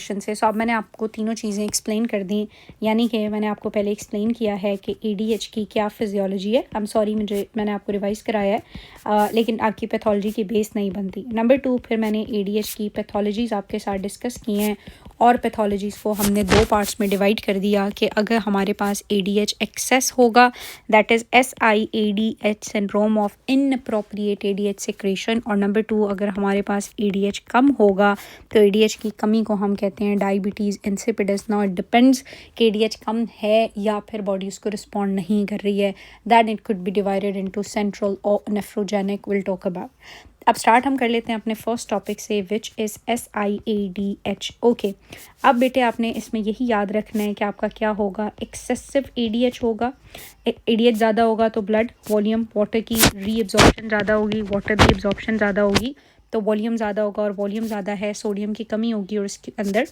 से। सो अब मैंने आपको तीनों चीज़ें एक्सप्लेन कर दी, यानी कि मैंने आपको पहले एक्सप्लेन किया है कि एडीएच की क्या फिजियोलॉजी है। आई एम सॉरी, मैंने आपको रिवाइज़ कराया है, लेकिन आपकी पैथोलॉजी की बेस नहीं बनती। नंबर 2, फिर मैंने एडीएच की पैथोलॉजीज़ आपके साथ डिस्कस की हैं और पैथोलॉजीज़ को हमने 2 पार्ट्स में डिवाइड कर दिया कि अगर हमारे पास एडीएच एक्सेस होगा, that is SIADH syndrome of inappropriate ADH secretion, और नंबर 2, अगर हमारे पास एडीएच कम होगा तो एडीएच की कमी को हम कहते हैं diabetes insipidus. Now it depends कि एडीएच कम है या फिर बॉडी उसको रिस्पॉन्ड नहीं कर रही है, that it could be divided into central और नेफ्रोजेनिक, विल टॉक अबाउट। अब स्टार्ट हम कर लेते हैं अपने फर्स्ट टॉपिक से, विच इज़ SIADH। ओके, अब बेटे आपने इसमें यही याद रखना है कि आपका क्या होगा, एक्सेसिव एडीएच होगा। एडीएच ज़्यादा होगा तो ब्लड वॉल्यूम, वाटर की रीअब्जॉर्प्शन ज़्यादा होगी, वाटर की एब्जॉर्प्शन ज़्यादा होगी तो वॉल्यूम ज़्यादा होगा, और वॉल्यूम ज़्यादा है सोडियम की कमी होगी और इसके अंदर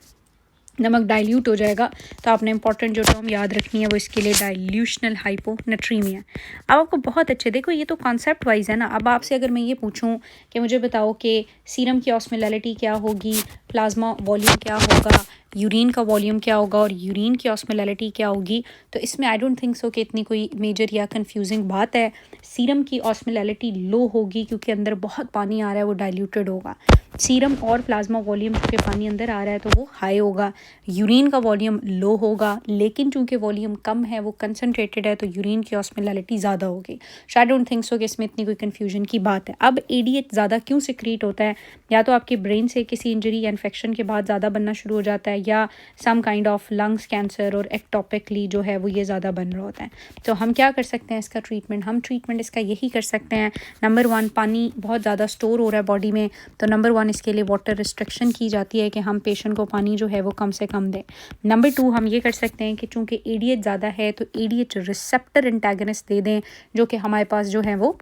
नमक डाइल्यूट हो जाएगा। तो आपने इंपॉर्टेंट जो टर्म याद रखनी है वो इसके लिए डाइल्यूशनल हाइपोनेट्रीमिया। अब आपको बहुत अच्छे, देखो ये तो कॉन्सेप्ट वाइज है ना। अब आपसे अगर मैं ये पूछूं कि मुझे बताओ कि सीरम की ऑस्मोलैलिटी क्या होगी, प्लाज्मा वॉल्यूम क्या होगा, यूरिन का वॉल्यूम क्या होगा और यूरिन की ऑस्मोलैलिटी क्या होगी, तो इसमें आई डोंट थिंक सो कि इतनी कोई मेजर या कंफ्यूजिंग बात है। सीरम की ऑस्मोलैलिटी लो होगी क्योंकि अंदर बहुत पानी आ रहा है, वो डाइल्यूटेड होगा। सीरम और प्लाज्मा वॉल्यूम के पानी अंदर आ रहा है तो वो हाई होगा। यूरिन का वॉल्यूम लो होगा, लेकिन चूंकि वॉल्यूम कम है, वो कंसनट्रेटेड है, तो यूरिन की ऑस्मोलैलिटी ज़्यादा होगी। सो आई डोंट थिंक सो कि इसमें इतनी कोई कन्फ्यूजन की बात है। अब एडीएच ज़्यादा क्यों सिक्रीट होता है, या तो आपके ब्रेन से किसी इंजरी या इन्फेक्शन के बाद ज़्यादा बनना शुरू हो जाता है, या some kind of lungs cancer और एक्टोपिकली जो है वो ये ज़्यादा बन रहा होता है। तो हम क्या कर सकते हैं इसका ट्रीटमेंट, हम ट्रीटमेंट इसका यही कर सकते हैं, नंबर 1, पानी बहुत ज़्यादा स्टोर हो रहा है बॉडी में, तो नंबर 1 इसके लिए वाटर रिस्ट्रिक्शन की जाती है कि हम पेशेंट को पानी जो है वो कम से कम दें। नंबर 2, हम ये कर सकते हैं कि चूंकि एडीएच ज़्यादा है तो एडीएच रिसेप्टर एंटागनिस्ट दे दें, जो कि हमारे पास जो है वो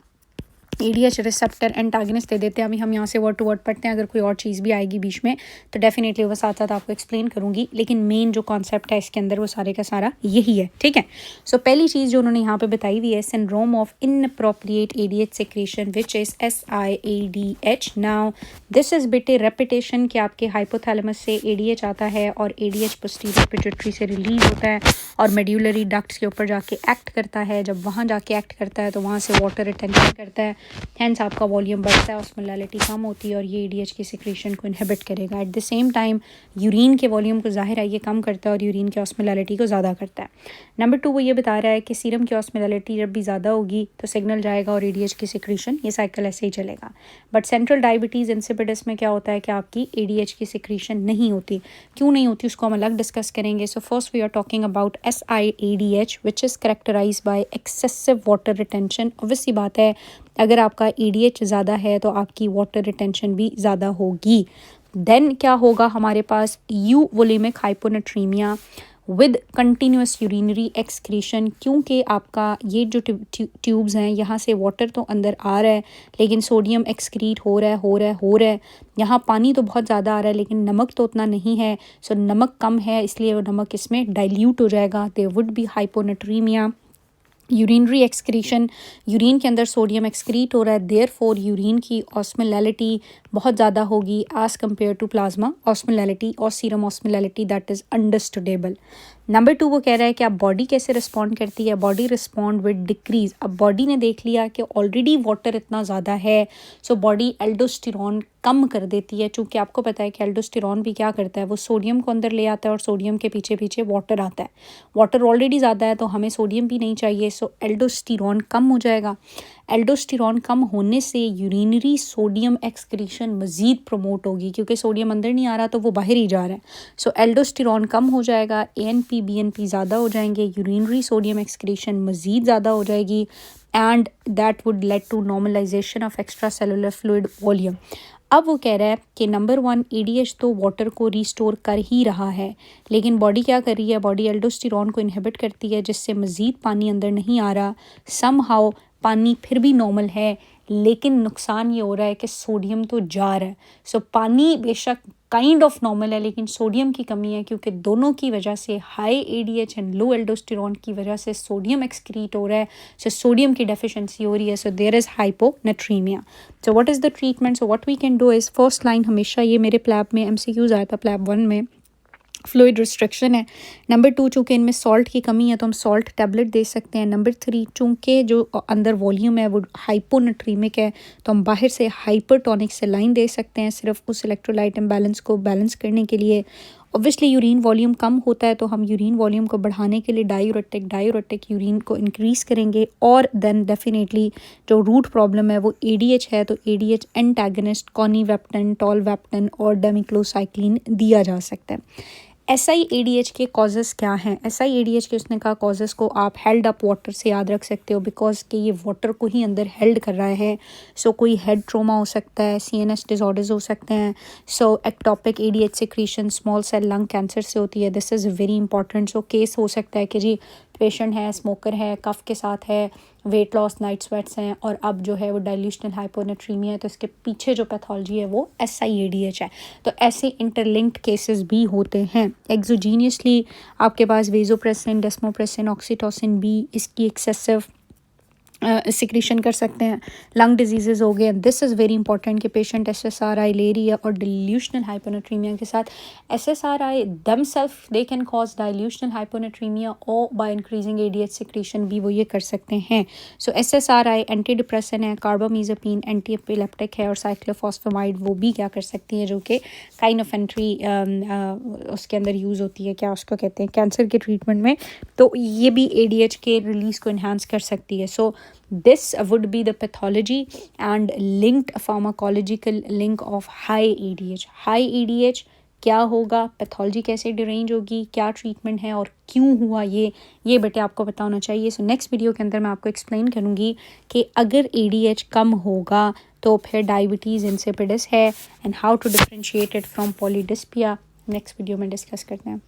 एडीएच रिसेप्टर एंटागनिस्ट दे देते हैं। अभी हम यहाँ से वर्ड टू वर्ड पढ़ते हैं, अगर कोई और चीज़ भी आएगी बीच में तो डेफिनेटली वो साथ साथ आपको एक्सप्लेन करूँगी, लेकिन मेन जो कॉन्सेप्ट है इसके अंदर वो सारे का सारा यही है, ठीक है। सो पहली चीज़ जो उन्होंने यहाँ पे बताई हुई है, syndrome of inappropriate ADH secretion which is SIADH। Now this is बेटे रेपिटेशन कि आपके हाइपोथैलेमस से एडीएच आता है और एडीएच पोस्टीरियर पिट्यूटरी से रिलीज होता है और मेड्यूलरी डक्ट्स के ऊपर जाके एक्ट करता है। जब वहाँ जाके एक्ट करता है तो वहाँ से वाटर रिटेंशन करता है, हैंस आपका वॉल्यूम बढ़ता है, ऑस्मोलैलिटी कम होती है और ये एडीएच की सिक्रेशन को इनहिबिट करेगा। At the same time urine के वॉल्यूम को ज़ाहिर है ये कम करता है और यूरिन की ऑस्मोलैलिटी को ज़्यादा करता है। नंबर 2, वो ये बता रहा है कि सीरम की ऑस्मोलैलिटी जब भी ज़्यादा होगी तो सिग्नल जाएगा और एडीएच की सिक्रेशन, ये साइकिल ऐसे ही चलेगा। बट सेंट्रल डायबिटीज़ इंसिपिडस में क्या होता है कि आपकी एडीएच की सिक्रेशन नहीं होती। क्यों नहीं होती उसको हम अलग डिस्कस करेंगे। So first we are talking about SIADH which is characterize by excessive water retention. Obviously बात है अगर आपका एडीएच ज़्यादा है तो आपकी वाटर रिटेंशन भी ज़्यादा होगी। देन क्या होगा हमारे पास, euvolemic hyponatremia with continuous urinary excretion, क्योंकि आपका ये जो ट्यूब्स हैं यहाँ से वाटर तो अंदर आ रहा है लेकिन सोडियम एक्सक्रीट हो रहा है। यहाँ पानी तो बहुत ज़्यादा आ रहा है लेकिन नमक तो उतना नहीं है। सो नमक कम है इसलिए वो नमक इसमें डाइल्यूट हो जाएगा, there would be hyponatremia. Urinary excretion, urine के अंदर सोडियम एक्सक्रीट हो रहा है, देयरफॉर यूरिन की ऑस्मोलैलिटी बहुत ज़्यादा होगी as compare to plasma osmolality और serum osmolality, that is understandable. Number 2, वो कह रहा है कि अब बॉडी कैसे रिस्पॉन्ड करती है, बॉडी रिस्पॉन्ड विद डिक्रीज। अब बॉडी ने देख लिया कि ऑलरेडी वाटर इतना ज़्यादा है, सो बॉडी एल्डोस्टेरॉन कम कर देती है। चूँकि आपको पता है कि एल्डोस्टेरॉन भी क्या करता है, वो सोडियम को अंदर ले आता है और सोडियम के पीछे पीछे वाटर आता है। वाटर ऑलरेडी ज़्यादा है तो हमें सोडियम भी नहीं चाहिए, सो एल्डोस्टेरॉन कम हो जाएगा। एल्डोस्टेरॉन कम होने से यूरिनरी सोडियम एक्सक्रीशन मज़ीद प्रमोट होगी, क्योंकि सोडियम अंदर नहीं आ रहा तो वो बाहर ही जा रहा है। सो एल्डोस्टेरॉन कम हो जाएगा, ANP BNP ज़्यादा हो जाएंगे, यूरिनरी सोडियम एक्सक्रीशन मज़ीद ज़्यादा हो जाएगी and that would lead to normalization of extra cellular fluid volume. अब वो कह रहा है कि नंबर 1, एडीएच तो वाटर को रिस्टोर कर ही रहा है, लेकिन बॉडी क्या कर रही है, बॉडी एल्डोस्टेरॉन को इनहिबिट करती है जिससे मज़ीद पानी अंदर नहीं आ रहा। समहाउ पानी फिर भी नॉर्मल है, लेकिन नुकसान ये हो रहा है कि सोडियम तो जा रहा है। सो पानी बेशक काइंड ऑफ नॉर्मल है लेकिन सोडियम की कमी है, क्योंकि दोनों की वजह से high ADH and low aldosterone की वजह से सोडियम एक्सक्रीट हो रहा है। सो सोडियम की डेफिशिएंसी हो रही है, so there is hyponatremia. So what is the treatment, so what we can do is, first line हमेशा ये मेरे प्लैब में MCQs आया था प्लैब 1 में, फ्लूइड रिस्ट्रिक्शन है। नंबर 2, चूँकि इनमें सॉल्ट की कमी है तो हम सॉल्ट टैबलेट दे सकते हैं। नंबर 3, चूँकि जो अंदर वॉल्यूम है वो हाइपोनेट्रीमिक है तो हम बाहर से हाइपरटोनिक सेलाइन दे सकते हैं सिर्फ उस इलेक्ट्रोलाइट इम्बैलेंस को बैलेंस करने के लिए। ऑब्वियसली यूरिन वॉल्यूम कम होता है तो हम यूरिन वॉल्यूम को बढ़ाने के लिए डायूरेटिक यूरिन को इंक्रीज़ करेंगे। और देन डेफिनेटली जो रूट प्रॉब्लम है वो एडीएच है तो एडीएच एंटागनिस्ट कॉनीवेप्टन, टॉलवेप्टन और डेमिक्लोसाइक्लिन दिया जा सकता है। SIADH के कॉजेज़ क्या हैं? SIADH के उसने कहा कॉजेज़ को आप हेल्ड अप वाटर से याद रख सकते हो बिकॉज कि ये वाटर को ही अंदर हेल्ड कर रहा है। सो कोई हेड ट्रोमा हो सकता है, CNS डिसऑर्डर्स हो सकते हैं। So ectopic ADH secretion small cell lung cancer से होती है, this is very important. So case हो सकता है कि जी पेशेंट है, स्मोकर है, कफ के साथ है, वेट लॉस, नाइट स्वेट्स हैं और अब जो है वो डाइल्यूशनल हाइपोनेट्रीमिया है तो इसके पीछे जो पैथोलॉजी है वो SIADH है। तो ऐसे इंटरलिंक्ड केसेस भी होते हैं। एक्सोजीनियसली आपके पास वेजोप्रेसिन, डेस्मोप्रेसिन, ऑक्सीटोसिन B इसकी एक्सेसिव सिक्रीशन कर सकते हैं। लंग डिजीज़ हो गए, दिस इज़ वेरी इंपॉर्टेंट कि पेशेंट SSRI ले रही है और डिल्यूशनल हाइपोनेट्रीमिया के साथ SSRI themselves they can cause dilutional hyponatremia और बाय इंक्रीजिंग ADH सिक्रीशन भी वो ये कर सकते हैं। सो SSRI एंटी डिप्रेसन है, कार्बामीज़ापीन एंटी एपिलेप्टिक है और साइक्लोफॉस्फेमाइड वो भी क्या कर सकती है जो कि काइनोफेंट्री उसके अंदर यूज़ होती है, क्या उसको कहते हैं, कैंसर के ट्रीटमेंट में, तो ये भी ADH के रिलीज़ को इन्हांस कर सकती है। सो this would be the pathology and linked pharmacological link of high ADH. High ADH क्या होगा, पैथोलॉजी कैसे डिरेंज होगी, क्या ट्रीटमेंट है और क्यों हुआ ये बेटे आपको पता होना चाहिए। सो नेक्स्ट वीडियो के अंदर मैं आपको एक्सप्लेन करूँगी कि अगर ADH कम होगा तो फिर डायबिटीज़ इंसिपिडस है and how to differentiate it from polydipsia. Next video में डिस्कस करते हैं।